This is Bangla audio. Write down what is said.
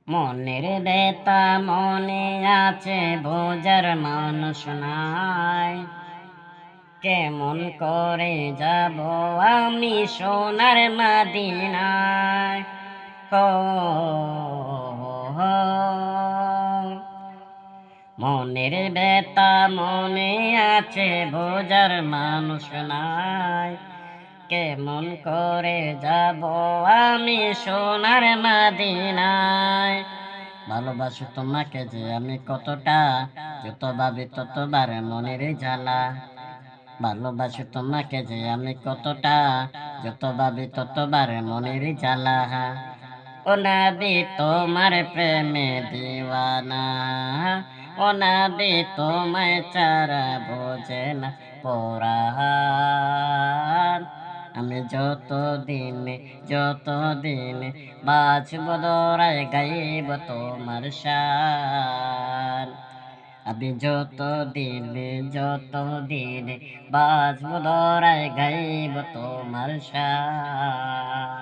মনের বেতা মনে আছে বোঝার মানুষ নাই। কেমন করে যাব আমি সোনার মদিনায়। হো হো, মনের বেতা মনে আছে বোঝার মানুষ নাই। কেমন করে যাব আমি সোনার মদিনায়। ভালোবাসি তোমাকে যে আমি কতটা, যত ভাবি ততবার মনের জ্বালা। ভালোবাসি তোমাকে যে আমি কতটা, যত ভাবি ততবার মনের জ্বালা। ও নবী তোমার প্রেমে দিওয়ানা, ও নবী তোমায় ছাড়া বোঝে না পরাণ। আমি যতদিন বাঁচব দরায় গাইব তোমার শান। আমি যতদিন বাঁচব দরায় গাইব তোমার শান।